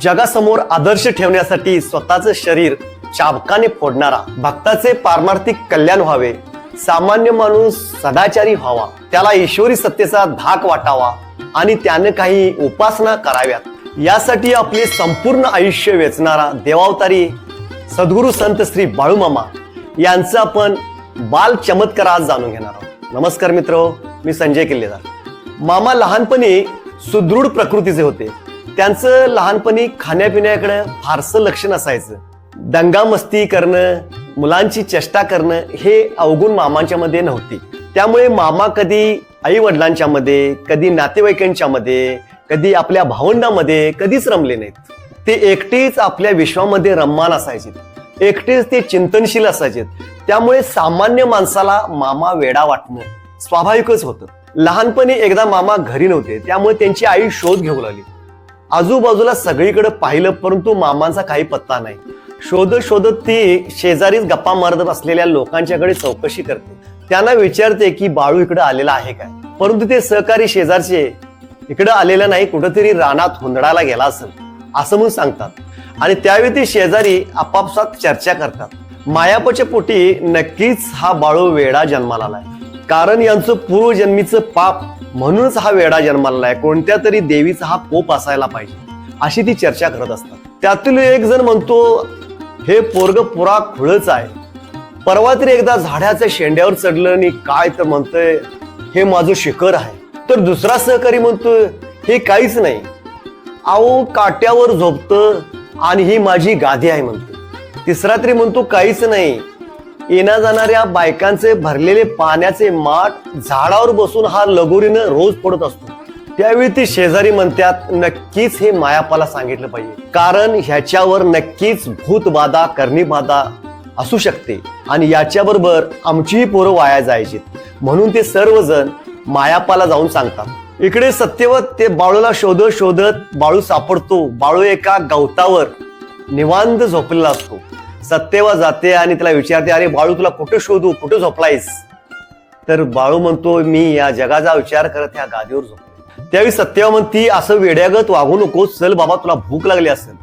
जगासमोर आदर्श ठेवण्यासाठी स्वतःचं शरीर चाबकाने फोडणारा, भक्ताचे पारमार्थिक कल्याण व्हावे, सामान्य माणूस सदाचारी व्हावा, त्याला ईश्वरी सत्तेचा धाक वाटावा आणि त्याने काही उपासना कराव्यात, यासाठी आपले संपूर्ण आयुष्य वेचणारा देवावतारी सद्गुरू संत श्री बाळूमामा यांचा आपण बाल चमत्कार आज जाणून घेणार आहोत. नमस्कार मित्र, मी संजय किल्लेदार. मामा लहानपणी सुदृढ प्रकृतीचे होते. त्यांचं लहानपणी खाण्यापिण्याकडे फारसं लक्ष नसायचं. दंगा मस्ती करणं, मुलांची चेष्टा करणं हे अवगुण मामांच्या मध्ये नव्हती. त्यामुळे मामा कधी आई वडिलांच्या मध्ये, कधी नातेवाईकांच्या मध्ये, कधी आपल्या भावंडामध्ये कधीच रमले नाहीत. ते एकटेच आपल्या विश्वामध्ये रममान असायचे, एकटेच ते चिंतनशील असायचे. त्यामुळे सामान्य माणसाला मामा वेडा वाटणं स्वाभाविकच होतं. लहानपणी एकदा मामा घरी नव्हते, त्यामुळे त्यांची आई शोध घेऊ लागली. आजूबाजूला सगळीकडे पाहिलं, परंतु मामांचा काही पत्ता नाही. शोधत शोधत ती शेजारीच गप्पा मारत असलेल्या लोकांच्याकडे चौकशी करते. त्यांना विचारते की बाळू इकडे आलेला आहे काय, परंतु ते सहकारी शेजारचे इकडे आलेला नाही, कुठेतरी रानात हुंदडायला गेला असेल असं म्हणून सांगतात. आणि त्यावेळी ते शेजारी आपापसात चर्चा करतात. मायापाच्या पोटी नक्कीच हा बाळू वेडा जन्माला आलाय, कारण यांचं पूर्वजन्मीचं पाप म्हणूनच हा वेडा जन्माला आहे. कोणत्या तरी देवीचा हा कोप असायला पाहिजे, अशी ती चर्चा करत असतात. त्यातील एक जण म्हणतो, हे पोरग पुरा खुळच आहे. परवा तरी एकदा झाडाच्या शेंड्यावर चढलं आणि काय तर म्हणतोय हे माझं शिखर आहे. तर दुसरा सहकारी म्हणतोय हे काहीच नाही, अहो काट्यावर झोपतं आणि ही माझी गादी आहे म्हणतो. तिसरा तरी म्हणतो काहीच नाही, येण्या जाणाऱ्या बायकांचे भरलेले पाण्याचे माठ झाडावर बसून हा लगोरीनं रोज पडत असतो. त्यावेळी ती शेजारी म्हणतात, नक्कीच हे मायापाला सांगितलं पाहिजे, कारण ह्याच्यावर नक्कीच भूतबाधा कर्णीबाधा असू शकते आणि याच्याबरोबर आमचीही पोरं वाया जायची. म्हणून ते सर्वजण मायापाला जाऊन सांगतात. इकडे सत्यवत ते बाळूला शोधत शोधत बाळू सापडतो. बाळू एका गवतावर निवांत झोपलेला असतो. सत्यवा जाते आणि त्याला विचारते, अरे बाळू तुला कुठं शोधू, कुठं झोपलायस? तर बाळू म्हणतो, मी या जगाचा विचार करत या गादीवर झोपलो. त्यावेळी सत्यवा म्हणती, असं वेड्यागत वागू नको, चल बाबा तुला भूक लागली असेल.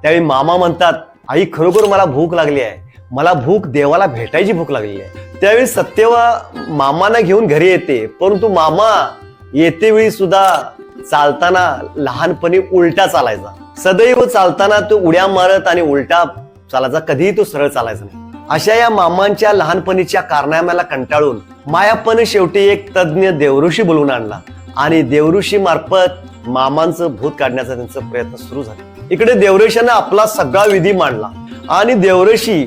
त्यावेळी मामा म्हणतात, आई खरोखर मला भूक लागली आहे, मला भूक देवाला भेटायची भूक लागली आहे. त्यावेळी सत्यवा मामांना घेऊन घरी येते, परंतु मामा येते वेळी सुद्धा चालताना लहानपणी उलटा चालायचा. सदैव चालताना तो उड्या मारत आणि उलटा चालायचा, कधीही तो सरळ चालायचा नाही. अशा या मामांच्या लहानपणीच्या कारनाम्याला कंटाळून मायाप्पाने शेवटी एक तज्ञ देवऋषी बोलवून आणला आणि देवऋषी मार्फत मामांचं भूत काढण्याचा त्यांचा प्रयत्न सुरू झाला. इकडे देवऋषीने आपला सगळा विधी मांडला आणि देवऋषी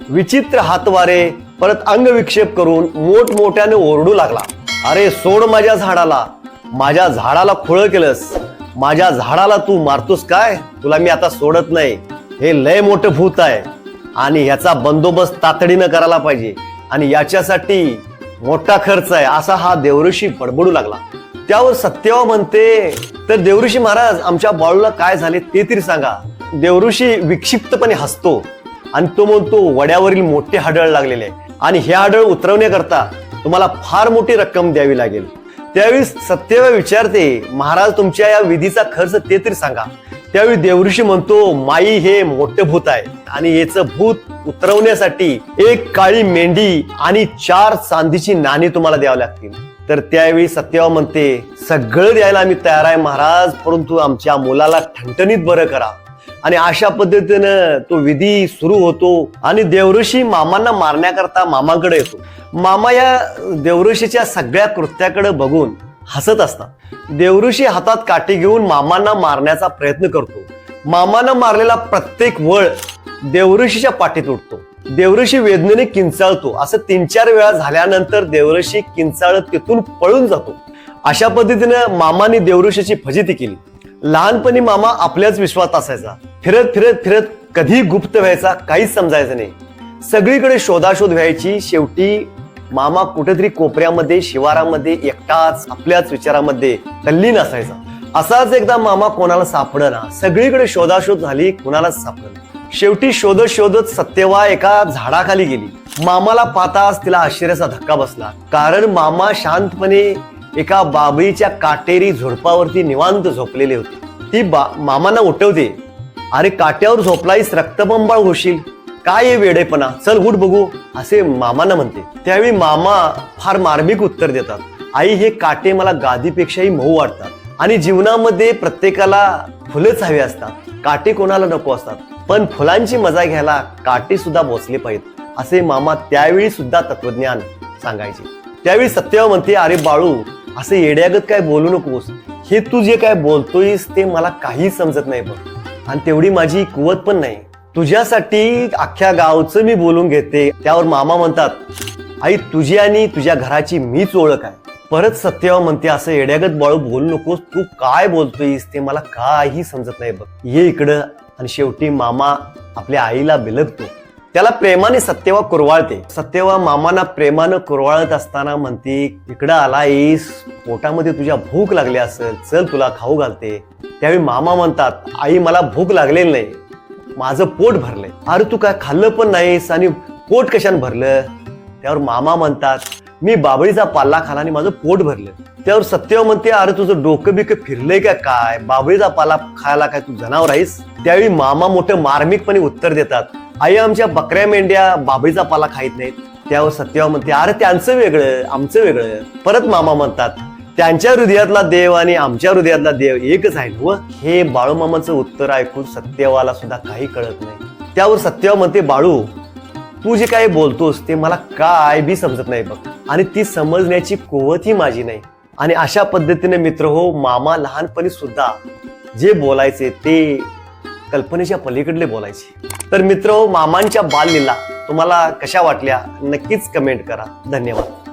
विचित्र हातवारे परत अंगविक्षेप करून मोठमोठ्याने ओरडू लागला, अरे सोड माझ्या झाडाला, माझ्या झाडाला खुळं केलंस, माझ्या झाडाला तू मारतोस काय, तुला मी आता सोडत नाही. हे लय मोठं भूत आहे आणि ह्याचा बंदोबस्त तातडीनं करायला पाहिजे आणि याच्यासाठी मोठा खर्च आहे, असा हा देवऋषी बडबडू लागला. त्यावर सत्यवा म्हणते, तर देवऋषी महाराज आमच्या बाळूला काय झाले ते तरी सांगा. देवऋषी विक्षिप्तपणे हसतो आणि तो म्हणतो, वड्यावरील मोठे हाडळ लागलेले आणि हे हाडळ उतरवण्याकरता तुम्हाला फार मोठी रक्कम द्यावी लागेल. त्यावेळी सत्यवा विचारते, महाराज तुमच्या या विधीचा खर्च ते तरी सांगा. त्यावेळी देवऋषी म्हणतो, माई हे मोठं भूत आहे आणि याचं भूत उतरवण्यासाठी एक काळी मेंढी आणि 4 चांदीची नाणी तुम्हाला द्यावी लागतील. तर त्यावेळी सत्यवा म्हणते, सगळं द्यायला आम्ही तयार आहे महाराज, परंतु आमच्या मुलाला ठणठणीत बरं करा. आणि अशा पद्धतीनं तो विधी सुरू होतो आणि देवऋषी मामांना मारण्याकरता मामांकडे येतो. मामा या देवऋषीच्या सगळ्या कृत्याकडे बघून हसत असतात. देवऋषी हातात काठी घेऊन मामांना मारण्याचा प्रयत्न करतो. मामांना मारलेला प्रत्येक वळ देवऋषीच्या पाठीत उठतो. देवऋषी वेदनेने किंचाळतो. असं 3-4 वेळा झाल्यानंतर देवऋषी किंचाळत तिथून पळून जातो. अशा पद्धतीनं मामाने देवऋषीची फजिती केली. लहानपणी मामा आपल्याच विश्वात असायचा. फिरत फिरत फिरत कधी गुप्त व्हायचा काहीच समजायचं नाही. सगळीकडे शोधाशोध व्हायची. शेवटी मामा कुठेतरी कोपऱ्यामध्ये शिवारामध्ये एकटाच आपल्याच विचारामध्ये तल्लीन असायचा. असाच एकदा मामा कोणाला सापडना. सगळीकडे शोधाशोध झाली, कोणालाच सापडना. शेवटी शोधत शोधत सत्यवा एका झाडाखाली गेली. मामाला पाहताच तिला आश्चर्याचा धक्का बसला, कारण मामा शांतपणे एका बाबळीच्या काटेरी झुडपावरती निवांत झोपलेले होते. ती मामांना उठवते अरे काट्यावर झोपलाईस रक्तबंबाळ होशील, काय हे वेडेपणा, चल उठ बघू, असे मामांना म्हणते. त्यावेळी मामा फार मार्मिक उत्तर देतात. आई, हे काटे मला गादीपेक्षाही मऊ वाटतात आणि जीवनामध्ये प्रत्येकाला फुलंच हवी असतात, काटे कोणाला नको असतात, पण फुलांची मजा घ्यायला काटे सुद्धा बोचले पाहिजेत, असे मामा त्यावेळी सुद्धा तत्वज्ञान सांगायचे. त्यावेळी सत्यवा म्हणते, अरे बाळू, असे येड्यागत काय बोलू नकोस, हे तू जे काय बोलतोयस ते मला काही समजत नाही बघ, आणि तेवढी माझी कुवत पण नाही, तुझ्यासाठी अख्ख्या गावचं मी बोलून घेते. त्यावर मामा म्हणतात, आई, तुझी आणि तुझ्या घराची मीच ओळख आहे. परत सत्यवा म्हणते, असं येड्यागत बाळू बोलू नकोस, तू काय बोलतोयस ते मला काही समजत नाही बघ, ये इकडं. आणि शेवटी मामा आपल्या आईला बिलगतो. त्याला प्रेमाने सत्यवा कुरवाळते. सत्यवा मामांना प्रेमानं कुरवाळत असताना म्हणते, इकडं आलायस, पोटामध्ये तुझ्या भूक लागली असेल, चल तुला खाऊ घालते. त्यावेळी मामा म्हणतात, आई, मला भूक लागलेली नाही, माझं पोट भरलंय. अरे तू काय खाल्लं पण नाहीस आणि पोट कशाने भरलं? त्यावर मामा म्हणतात, मी बाबळीचा पाल्ला खाला आणि माझं पोट भरलं. त्यावर सत्यवा म्हणते, अरे तुझं डोकं बिकं फिरलंय का काय, बाबळीचा पाला खायला काय तू जनावर आहेस? त्यावेळी मामा मोठं मार्मिकपणे उत्तर देतात, आई, आमच्या बकऱ्या मेंढ्या बाबळीचा पाला खाईत नाहीत. त्यावर सत्यवा म्हणते, अरे त्यांचं वेगळं, आमचं वेगळं. परत मामा म्हणतात, त्यांच्या हृदयातला देव आणि आमच्या हृदयातला देव एकच आहे व हे बाळूमामाचं उत्तर ऐकून सत्यवाला सुद्धा काही कळत नाही. त्यावर सत्यवा म्हणते, बाळू, तू जे काय बोलतोस ते मला काय बी समजत नाही बघ, आणि ती समजण्याची कुवतही माझी नाही. आणि अशा पद्धतीने मित्र हो, मामा लहानपणी सुद्धा जे बोलायचे ते कल्पनेच्या पलीकडले बोलायचे. तर मित्र हो, मामांच्या बाललीला तुम्हाला कशा वाटल्या नक्कीच कमेंट करा. धन्यवाद.